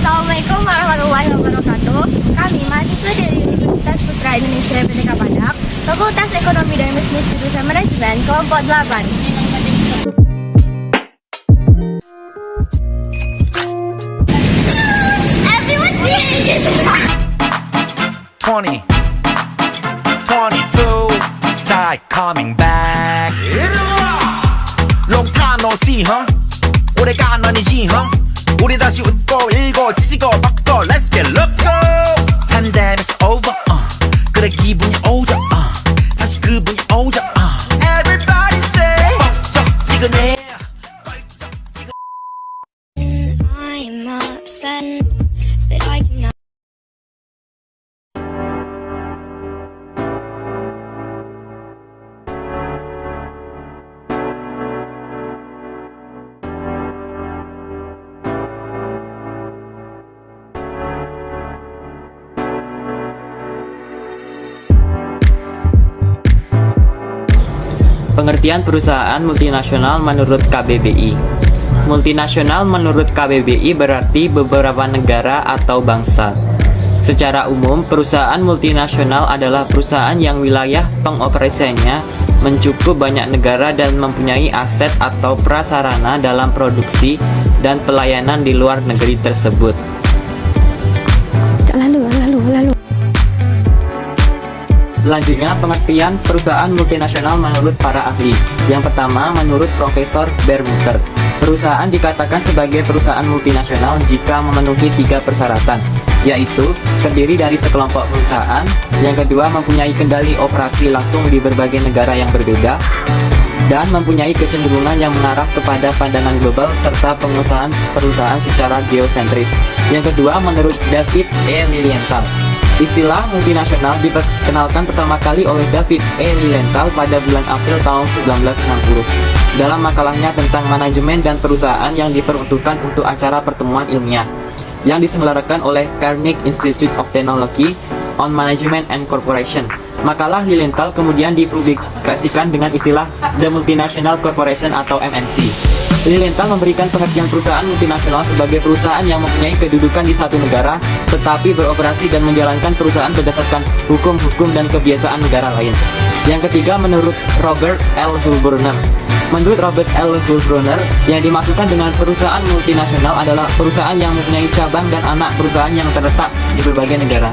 Assalamualaikum warahmatullahi wabarakatuh. Kami mahasiswa dari Universitas Putra Indonesia PTK Padang, Fakultas Ekonomi dan Bisnis Jurusan Manajemen, kelompok 8. Everyone sing! 20, 22, side coming back. Long time no see, huh? 오래간 아니지, huh? 우리 다시 웃고 일고 지지고 뻗고 Let's get loco. Pandemic's over, 그래 기분이 오죠, 다시 그분이 오죠, Everybody say 뻑적지근해. I'm upset that I cannot. Pengertian perusahaan multinasional menurut KBBI. Multinasional menurut KBBI berarti beberapa negara atau bangsa. Secara umum, perusahaan multinasional adalah perusahaan yang wilayah pengoperasiannya mencakup banyak negara dan mempunyai aset atau prasarana dalam produksi dan pelayanan di luar negeri tersebut. Lalu. Selanjutnya, pengertian perusahaan multinasional menurut para ahli. Yang pertama, menurut Profesor Bermuter, perusahaan dikatakan sebagai perusahaan multinasional jika memenuhi 3 persyaratan, yaitu terdiri dari sekelompok perusahaan, yang kedua mempunyai kendali operasi langsung di berbagai negara yang berbeda, dan mempunyai kecenderungan yang mengarah kepada pandangan global serta pengusahaan perusahaan secara geosentris. Yang kedua, menurut David E. Lilienthal, istilah multinasional diperkenalkan pertama kali oleh David E. Lilienthal pada bulan April tahun 1960 dalam makalahnya tentang manajemen dan perusahaan yang diperuntukkan untuk acara pertemuan ilmiah yang diselenggarakan oleh Carnegie Institute of Technology on Management and Corporation. Makalah Lilienthal kemudian dipublikasikan dengan istilah The Multinational Corporation atau MNC. Lilienthal memberikan pengertian perusahaan multinasional sebagai perusahaan yang mempunyai kedudukan di satu negara, tetapi beroperasi dan menjalankan perusahaan berdasarkan hukum-hukum dan kebiasaan negara lain. Yang ketiga, menurut Robert L. Hulbrunner. Menurut Robert L. Hulbrunner, yang dimaksudkan dengan perusahaan multinasional adalah perusahaan yang mempunyai cabang dan anak perusahaan yang terletak di berbagai negara.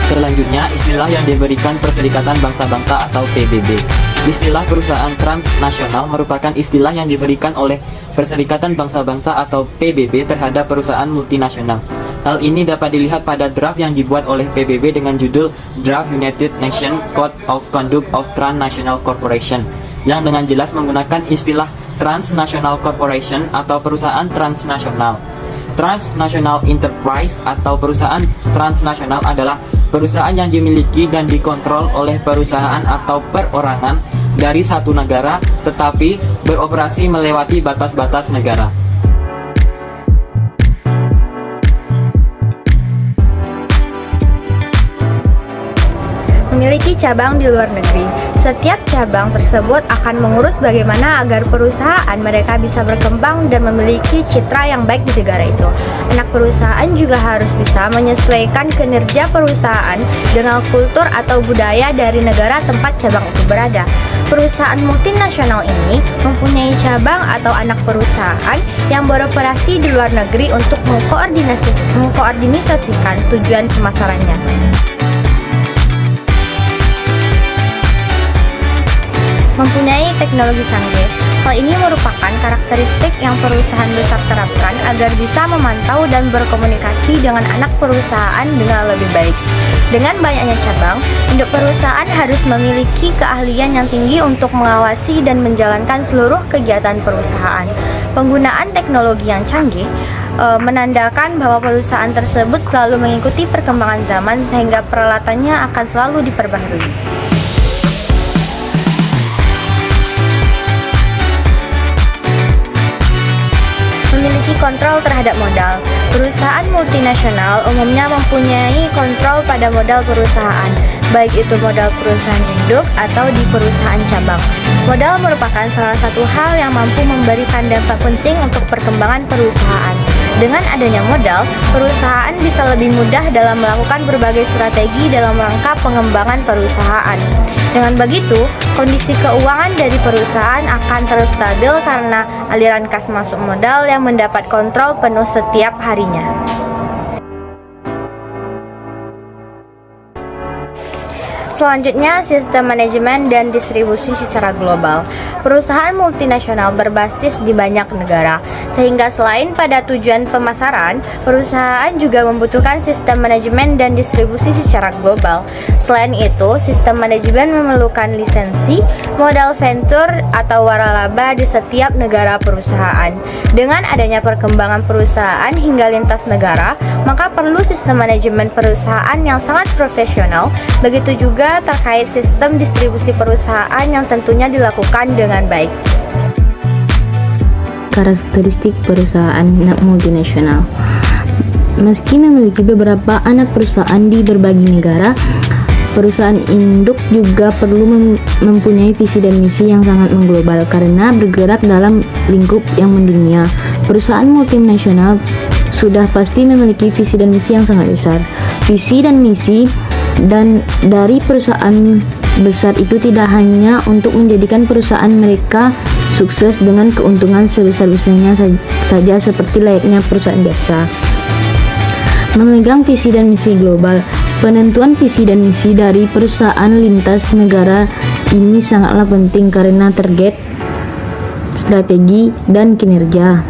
Selanjutnya, istilah yang diberikan Perserikatan Bangsa-Bangsa atau PBB. Istilah perusahaan transnasional merupakan istilah yang diberikan oleh Perserikatan Bangsa-Bangsa atau PBB terhadap perusahaan multinasional. Hal ini dapat dilihat pada draft yang dibuat oleh PBB dengan judul Draft United Nations Code of Conduct of Transnational Corporation, yang dengan jelas menggunakan istilah Transnational Corporation atau perusahaan transnasional. Transnational Enterprise atau perusahaan transnasional adalah perusahaan yang dimiliki dan dikontrol oleh perusahaan atau perorangan dari satu negara, tetapi beroperasi melewati batas-batas negara. Memiliki cabang di luar negeri. Setiap cabang tersebut akan mengurus bagaimana agar perusahaan mereka bisa berkembang dan memiliki citra yang baik di negara itu. Anak perusahaan juga harus bisa menyesuaikan kinerja perusahaan dengan kultur atau budaya dari negara tempat cabang itu berada. Perusahaan multinasional ini mempunyai cabang atau anak perusahaan yang beroperasi di luar negeri untuk mengkoordinasikan tujuan pemasarannya. Mempunyai teknologi canggih. Hal ini merupakan karakteristik yang perusahaan besar terapkan agar bisa memantau dan berkomunikasi dengan anak perusahaan dengan lebih baik. Dengan banyaknya cabang, induk perusahaan harus memiliki keahlian yang tinggi untuk mengawasi dan menjalankan seluruh kegiatan perusahaan. Penggunaan teknologi yang canggih menandakan bahwa perusahaan tersebut selalu mengikuti perkembangan zaman sehingga peralatannya akan selalu diperbaharui. Memiliki kontrol terhadap modal. Perusahaan multinasional umumnya mempunyai kontrol pada modal perusahaan, baik itu modal perusahaan induk atau di perusahaan cabang. Modal merupakan salah satu hal yang mampu memberikan dampak penting untuk perkembangan perusahaan. Dengan adanya modal, perusahaan bisa lebih mudah dalam melakukan berbagai strategi dalam rangka pengembangan perusahaan. Dengan begitu, kondisi keuangan dari perusahaan akan terus stabil karena aliran kas masuk modal yang mendapat kontrol penuh setiap harinya. Selanjutnya, sistem manajemen dan distribusi secara global. Perusahaan multinasional berbasis di banyak negara, sehingga selain pada tujuan pemasaran, perusahaan juga membutuhkan sistem manajemen dan distribusi secara global. Selain itu, sistem manajemen memerlukan lisensi, modal venture, atau waralaba di setiap negara perusahaan. Dengan adanya perkembangan perusahaan hingga lintas negara, maka perlu sistem manajemen perusahaan yang sangat profesional, begitu juga terkait sistem distribusi perusahaan yang tentunya dilakukan dengan baik. Karakteristik perusahaan multinasional. Meski memiliki beberapa anak perusahaan di berbagai negara, perusahaan induk juga perlu mempunyai visi dan misi yang sangat mengglobal karena bergerak dalam lingkup yang mendunia. Perusahaan multinasional sudah pasti memiliki visi dan misi yang sangat besar. Visi dan misi dan dari perusahaan besar itu tidak hanya untuk menjadikan perusahaan mereka sukses dengan keuntungan sebesar-besarnya saja seperti layaknya perusahaan biasa. Memegang visi dan misi global. Penentuan visi dan misi dari perusahaan lintas negara ini sangatlah penting karena target, strategi, dan kinerja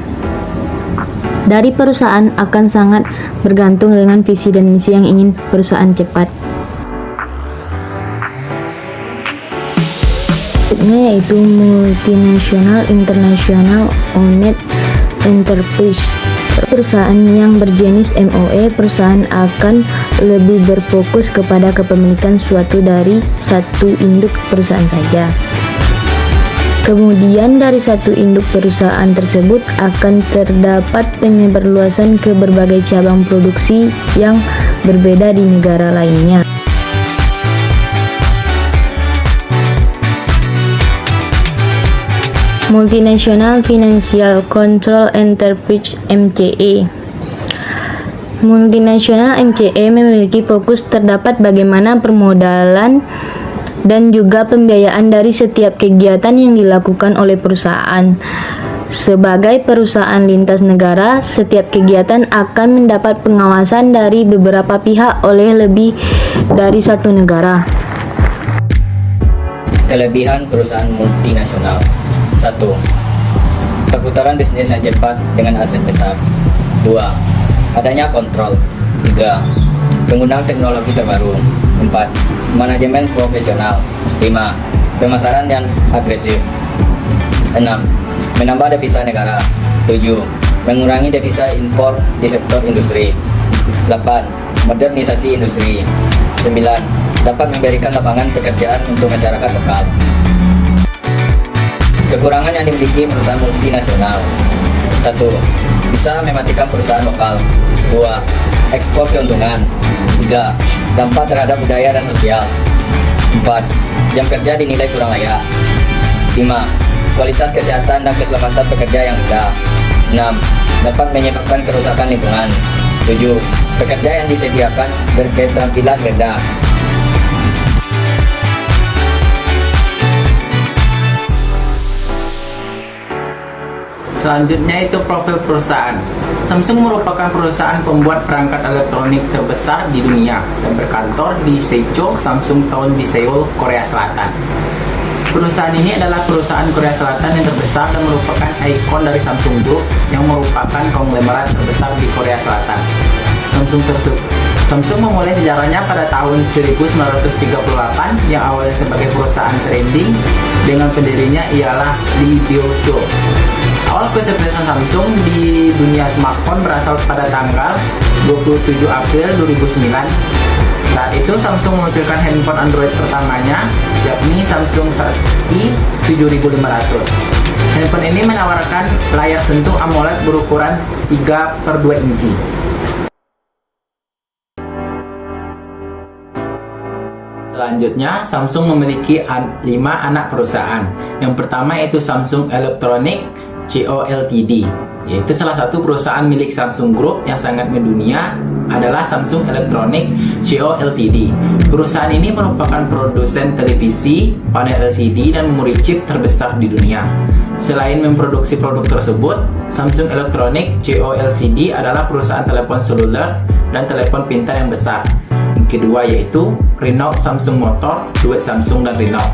dari perusahaan akan sangat bergantung dengan visi dan misi yang ingin perusahaan cepat. Yaitu multinational international owned enterprise. Perusahaan yang berjenis MOE, perusahaan akan lebih berfokus kepada kepemilikan suatu dari satu induk perusahaan saja. Kemudian dari satu induk perusahaan tersebut akan terdapat penyebarluasan ke berbagai cabang produksi yang berbeda di negara lainnya. Multinational Financial Control Enterprise (MCE). Multinational MCE memiliki fokus terdapat bagaimana permodalan dan juga pembiayaan dari setiap kegiatan yang dilakukan oleh perusahaan. Sebagai perusahaan lintas negara, setiap kegiatan akan mendapat pengawasan dari beberapa pihak oleh lebih dari satu negara. Kelebihan perusahaan multinasional. 1. Perputaran bisnis yang cepat dengan aset besar. 2. Adanya kontrol. 3. Penggunaan teknologi terbaru. 4. Manajemen profesional. 5. Pemasaran yang agresif. 6. Menambah devisa negara. 7. Mengurangi devisa impor di sektor industri. 8. Modernisasi industri. 9. Dapat memberikan lapangan pekerjaan untuk masyarakat lokal. Kekurangan yang dimiliki perusahaan multinasional. 1. Bisa mematikan perusahaan lokal. 2. Ekspor keuntungan. 3. Dampak terhadap budaya dan sosial. 4. Jam kerja dinilai kurang layak. 5. Kualitas kesehatan dan keselamatan pekerja yang rendah. 6. Dapat menyebabkan kerusakan lingkungan. 7. Pekerja yang disediakan berketerampilan rendah. Selanjutnya itu profil perusahaan. Samsung merupakan perusahaan pembuat perangkat elektronik terbesar di dunia dan berkantor di Seicho Samsung Town di Seoul, Korea Selatan. Perusahaan ini adalah perusahaan Korea Selatan yang terbesar dan merupakan ikon dari Samsung Group yang merupakan konglomerat terbesar di Korea Selatan. Samsung memulai sejarahnya pada tahun 1938 yang awalnya sebagai perusahaan trading dengan pendirinya ialah Lee Byung-chul. Awal kesuksesan Samsung di dunia smartphone berasal pada tanggal 27 April 2009. Saat itu Samsung meluncurkan handphone Android pertamanya, yakni Samsung i7500. Handphone ini menawarkan layar sentuh AMOLED berukuran 3/2 inci. Selanjutnya, Samsung memiliki 5 anak perusahaan. Yang pertama yaitu Samsung Electronics Co. Ltd, yaitu salah satu perusahaan milik Samsung Group yang sangat mendunia adalah Samsung Electronics Co. Ltd. Perusahaan ini merupakan produsen televisi, panel LCD, dan memori chip terbesar di dunia. Selain memproduksi produk tersebut, Samsung Electronics Co. Ltd adalah perusahaan telepon seluler dan telepon pintar yang besar. Yang kedua yaitu Renault Samsung Motor, duet Samsung dan Renault.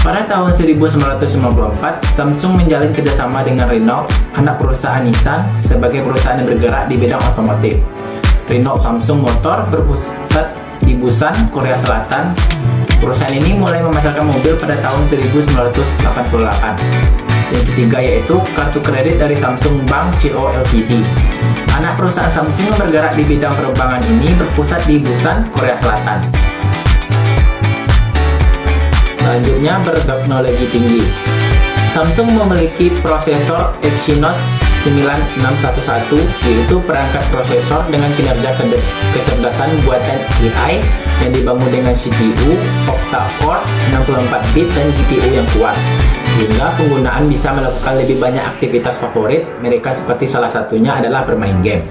Pada tahun 1994, Samsung menjalin kerjasama dengan Renault, anak perusahaan Nissan, sebagai perusahaan yang bergerak di bidang otomotif. Renault Samsung Motor berpusat di Busan, Korea Selatan. Perusahaan ini mulai memasarkan mobil pada tahun 1988. Yang ketiga yaitu kartu kredit dari Samsung Bank Co. Ltd. Anak perusahaan Samsung yang bergerak di bidang penerbangan ini berpusat di Busan, Korea Selatan. Selanjutnya, berteknologi tinggi. Samsung memiliki prosesor Exynos 9611, yaitu perangkat prosesor dengan kinerja kecerdasan buatan AI yang dibangun dengan CPU octa-core 64 bit dan GPU yang kuat, sehingga penggunaan bisa melakukan lebih banyak aktivitas favorit mereka, seperti salah satunya adalah bermain game.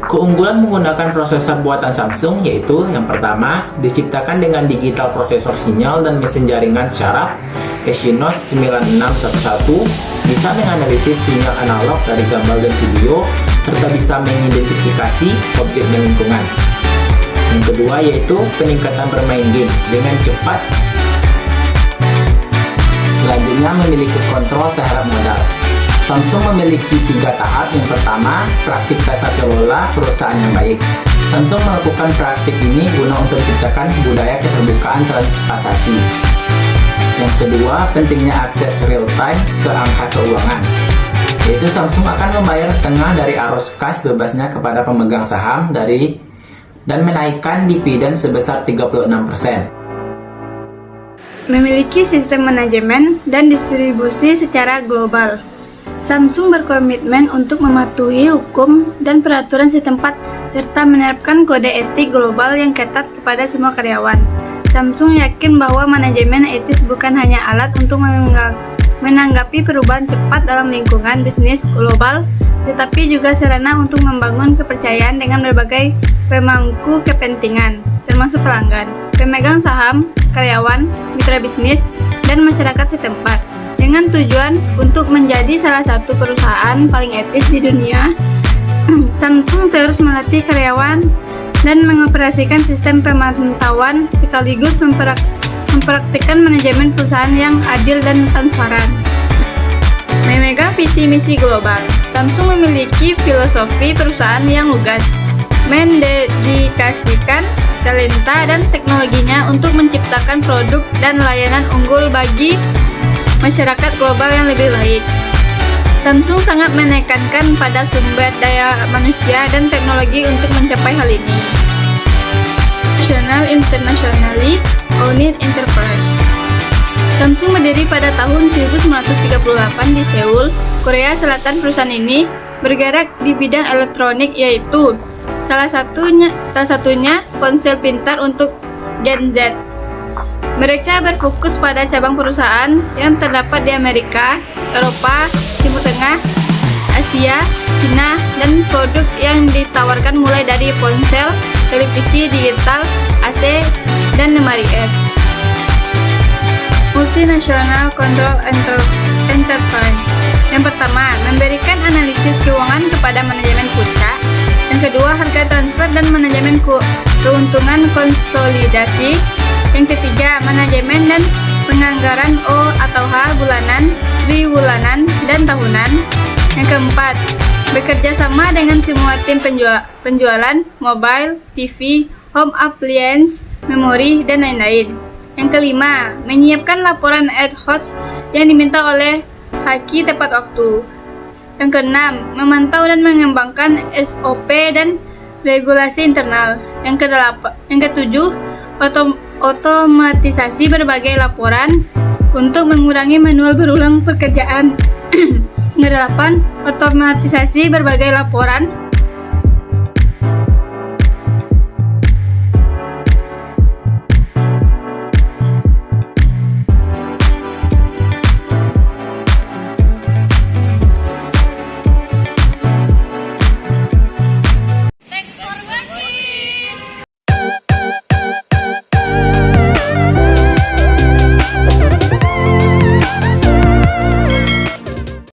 Keunggulan menggunakan prosesor buatan Samsung yaitu yang pertama, diciptakan dengan digital prosesor sinyal dan mesin jaringan syaraf Exynos 9611, bisa menganalisis sinyal analog dari gambar dan video, serta bisa mengidentifikasi objek dan lingkungan. Yang kedua yaitu peningkatan bermain game dengan cepat. Selanjutnya, memiliki kontrol terhadap modal. Samsung memiliki 3 tahap. Yang pertama, praktik tata kelola perusahaan yang baik. Samsung melakukan praktik ini guna untuk menciptakan budaya keterbukaan transaksi. Yang kedua, pentingnya akses real time ke angka keuangan, yaitu Samsung akan membayar setengah dari arus kas bebasnya kepada pemegang saham dan menaikkan dividen sebesar 36%. Memiliki sistem manajemen dan distribusi secara global. Samsung berkomitmen untuk mematuhi hukum dan peraturan setempat serta menerapkan kode etik global yang ketat kepada semua karyawan. Samsung yakin bahwa manajemen etis bukan hanya alat untuk menanggapi perubahan cepat dalam lingkungan bisnis global, tetapi juga sarana untuk membangun kepercayaan dengan berbagai pemangku kepentingan, termasuk pelanggan, pemegang saham, karyawan, mitra bisnis, dan masyarakat setempat. Dengan tujuan untuk menjadi salah satu perusahaan paling etis di dunia, Samsung terus melatih karyawan dan mengoperasikan sistem pemantauan sekaligus mempraktikkan manajemen perusahaan yang adil dan transparan. Memegang visi misi global, Samsung memiliki filosofi perusahaan yang lugas, mendedikasikan talenta dan teknologinya untuk menciptakan produk dan layanan unggul bagi masyarakat global yang lebih baik. Samsung sangat menekankan pada sumber daya manusia dan teknologi untuk mencapai hal ini. Internationally Owned Enterprise. Samsung berdiri pada tahun 1938 di Seoul, Korea Selatan. Perusahaan ini bergerak di bidang elektronik, yaitu salah satunya ponsel pintar untuk Gen Z. Mereka berfokus pada cabang perusahaan yang terdapat di Amerika, Eropa, Timur Tengah, Asia, Cina, dan produk yang ditawarkan mulai dari ponsel, televisi digital, AC, dan lemari es. Multinational Control Enterprise. Yang pertama, memberikan analisis keuangan kepada manajemen puncak. Yang kedua, harga transfer dan manajemen keuntungan konsolidasi. Yang ketiga, manajemen dan penganggaran O atau H bulanan, triwulan, dan tahunan. Yang keempat, bekerja sama dengan semua tim penjualan, mobile, TV, home appliance, memori, dan lain-lain. Yang kelima, menyiapkan laporan ad hoc yang diminta oleh haki tepat waktu. Yang keenam, memantau dan mengembangkan SOP dan regulasi internal. Yang ketujuh, otomatisasi berbagai laporan untuk mengurangi manual berulang pekerjaan. Yang kedelapan, otomatisasi berbagai laporan